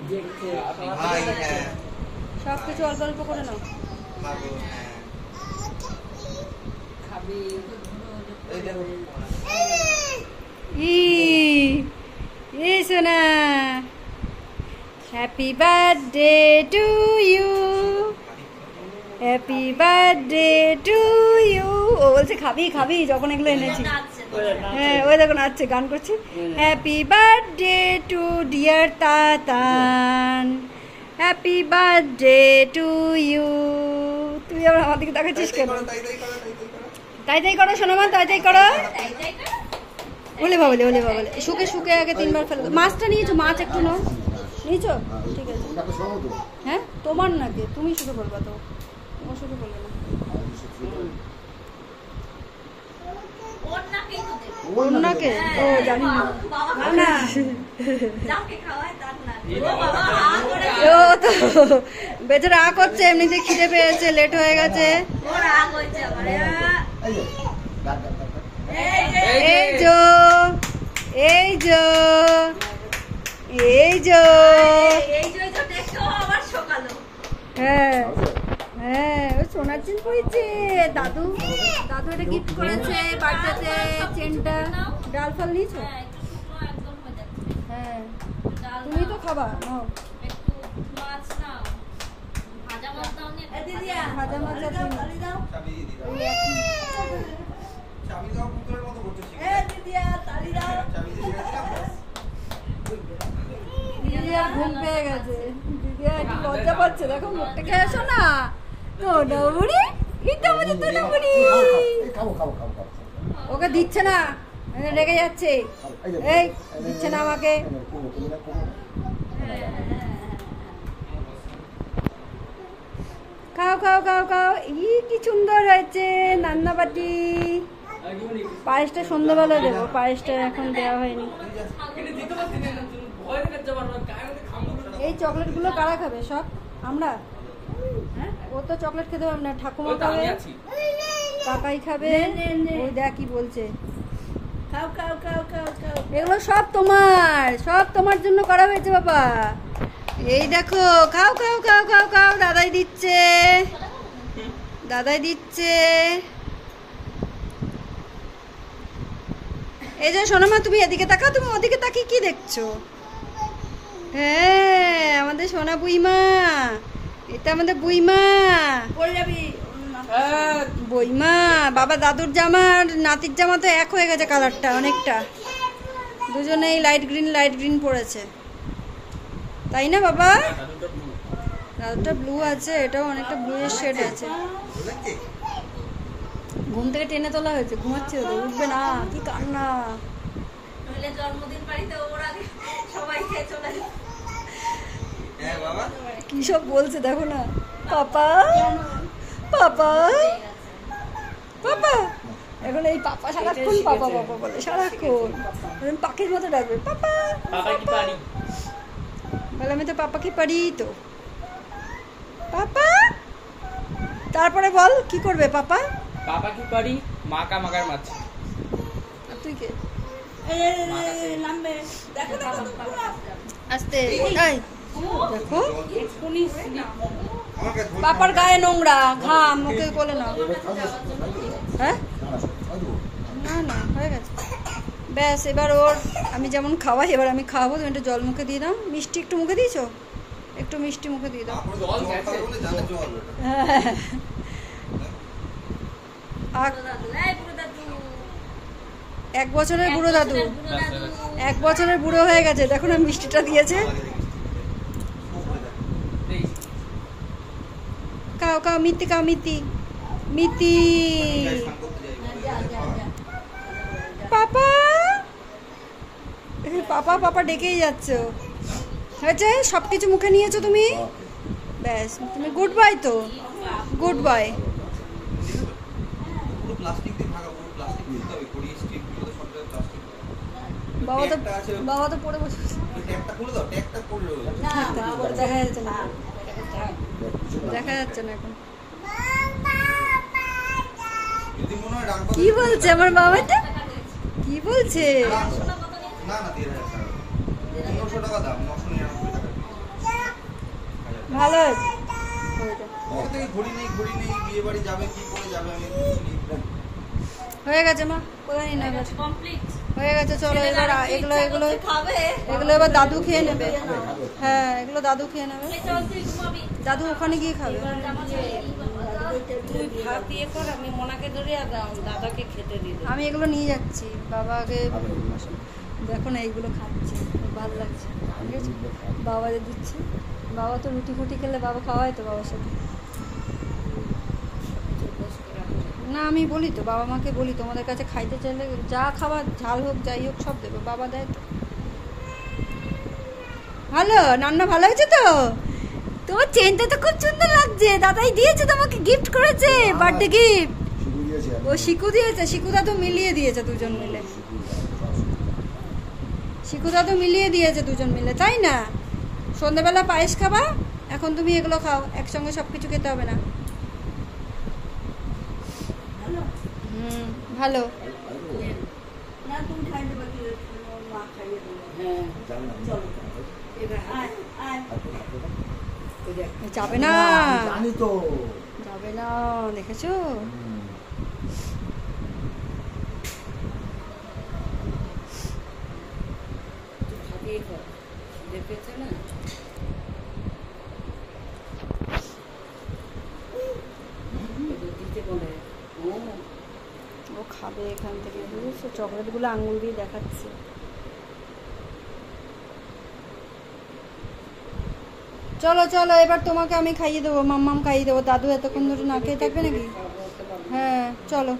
ভাই হ্যাঁ সব কিছু অল্প অল্প করে নাও। খাবো হ্যাঁ খাবি এই দেখো ই সোনা, happy birthday to you, happy birthday to you. ও বলছে খাবি খাবি যখন এগুলো এনেছি। হ্যাঁ ওই দেখো নাচছে, গান করছে। Happy birthday to dear Tatan, happy birthday to you. তুই আবার আমার দিকে তাকাচ্ছিস কেন? তাই তাই করো সোনামা, তাই তাই করো। ওলে বাবলে ওলে বাবলে, শুকে শুকে আগে 3 বার ফেলে। মাছটা নিয়েছো? মাছ একটু নাও। নিয়েছো? ঠিক আছে। হ্যাঁ তোমার নাকি, তুমি শুধু বলবা তো, তোমার শুধু বলবে না। ওনাকে ও জানি না। ও তো বেচারা আ করছে, এমনিতে খিদে পেয়েছে, লেট হয়ে গেছে। এই যো এই যো এই যো, হ্যাঁ হ্যাঁ ওই সোনার চেন পড়েছে। দাদু দাদু এটা গিফট করেছে বার্থডেতে, চেনটা। ডাল ফাল নিয়েছো? হ্যাঁ তুমি তো খাবা নাও। ভাজা মাছ আছে, চাবি দিয়ে দাও, ওই একই। চাবি দাও, পুতুলের মতো করছো। চাবি দিয়ে দিলাম ব্যাস। দিদি আর ঘুম পেয়ে গেছে, দিদি আর একটু লজ্জা পাচ্ছে। দেখো মুখটা কে আসো না তো ডবুরি, এটা আমাদের তো ডবুরি। ওকে দিচ্ছে না, রেগে যাচ্ছে। এই দিচ্ছে না আমাকে। খাও খাও খাও খাও। ই কি সুন্দর হয়েছে নান্নাবাটি। পায়েসটা সন্ধ্যাবেলা দেবো, পায়েসটা এখন দেওয়া হয়নি। এই চকলেটগুলো কারা খাবে? সব আমরা। ও তো চকলেট খেতে পারবে না, ঠাকুমা খাবে, কাকাই খাবে। ওই দেখ কি বলছে, খাও খাও খাও খাও খাও। এগুলো সব তোমার, সব তোমার জন্য করা হয়েছে বাবা। এই দেখো খাও খাও খাও খাও খাও। দাদাই দিচ্ছে, দাদাই দিচ্ছে। এই যে সোনামা তুমি এদিকে তাকাও, তুমি ওদিকে তাকিয়ে কি দেখছো? হ্যাঁ আমাদের সোনা বুইমা, এটা আমাদের বুইমা। বইমা বাবা দাদুর জামা আর নাতির জামা তো এক হয়ে গেছে, কালারটা অনেকটা। দুজনেই লাইট গ্রিন পরেছে, তাই না বাবা? দাদুটা ব্লু আছে, এটাও অনেকটা ব্লু এর শেড আছে। ঘুম থেকে টেনে তোলা হয়েছে, ঘুমাচ্ছে, উঠবে না। কি কান্না! জন্মদিন বাড়িতে ওর আগে সবাই খেয়ে চলে যায়। হ্যাঁ বাবা, কি সব বলছে দেখো না। পাপা পাপা পাপা, এখন এই পাপা সারাক্ষণ পাপা পাপা বলে, সারাক্ষণ পাখির মতো ডাকবে পাপা পাপা। বলে আমি তো পাপা কি পারি তো পাপা। তারপরে বল কি করবে পাপা? পাপা কি পারি, মাকা মাকার মাছ। আর তুই কে? দেখো আস্তে এই দেখো, আমাকে ধরে পাপার গায়ে নোংরা, ঘাম, মুখে কোলে না। হ্যাঁ না না হয়ে গেছে ব্যাস। এবার ওর আমি যেমন খাওয়াই, এবার আমি খাওয়াবো। তুমি একটু জল মুখে দিয়ে দাও। মিষ্টি একটু মুখে দিয়েছো? একটু মিষ্টি মুখে দিয়ে দাও। তারপরে জল গেছে বলে জানে জল ওটা। হ্যাঁ। এক বছরের বুড়ো দাদু, 1 বছরের বুড়ো হয়ে গেছে। দেখো না মিষ্টিটা দিয়েছে। খাও খাও মিতি, খাও মিতি মিতি। পাপা পাপা পাপা ডেকেই যাচ্ছ। হয়েছে, সব কিছু মুখে নিয়েছো তুমি, ব্যাস। তুমি গুড বাই তো, গুড বাই। পুরো প্লাস্টিক দিয়ে ভাগা, পুরো প্লাস্টিক দিতে হবে। কোরিয়া স্ট্রিপ গুলো সব জায়গায় প্লাস্টিক। বাবা তো পড়ে বসে। ট্যাগটা খুলে দাও, ট্যাগটা খুলে দাও। দেখা যাচ্ছে না, দেখা যাচ্ছে না এখন। যদি মনে হয় রাখবা। কি বলছে আমার বাবাটা? কি বলছে? না না 13,000 টাকা, 1500 টাকা দাম, 999 টাকা। ভালো হয়েছে ওখান থেকে ঘড়ি নেই বিয়ে বাড়ি যাবে কি করে যাবে আমি হয়ে গেছে মা কোথায় নিয়ে নেবে কমপ্লিট হয়ে গেছে চলো এবার এগুলো এগুলো খাবে এগুলো এবার দাদু খেয়ে নেবে হ্যাঁ এগুলো দাদু খেয়ে নেবে চল তুই ঘুমাবি দাদু ওখানে গিয়ে খাবে তুই ভাত দিয়ে কর আমি মোনাকে ধরে আর দাদাকে খেতে দিই আমি এগুলো নিয়ে যাচ্ছি বাবাকে দেখো না এইগুলো খাচ্ছে খুব ভালো লাগছে ঠিক আছে বাবাকে দিচ্ছি বাবা তো রুটি ফুটি খেলে বাবা খাওয়ায় তো বাবার সাথে না আমি বলি তো বাবা মাকে বলি তোমাদের কাছে খাইতে চাইলে যা খাবার ঝাল হোক যাই হোক সব দেবে বাবা দেয় তো ভালো রান্না ভালো হয়েছে তো তোমার চেনটা তো খুব সুন্দর লাগছে দাদাই দিয়েছে তোমাকে গিফট করেছে বার্থডে গিফট ও শিকু দিয়েছে শিকুদা তো মিলিয়ে দিয়েছে দুজন মিলে শিকুদা তো মিলিয়ে দিয়েছে দুজন মিলে তাই না সন্ধ্যাবেলা পায়েস খাবা এখন তুমি এগুলো খাও একসঙ্গে সব কিছু খেতে হবে না ভালো যাবে না জানি তো যাবে না দেখেছো দেখেছে না দিতে বলে ও খাবে এখান থেকে বুঝেছো চকলেটগুলো আঙুল দিয়ে দেখাচ্ছে চলো চলো এবার তোমাকে আমি খাইয়ে দেবো মাম্মাম খাইয়ে দেবো দাদু এতক্ষণ ধরে না খেয়ে থাকবে নাকি হ্যাঁ চলো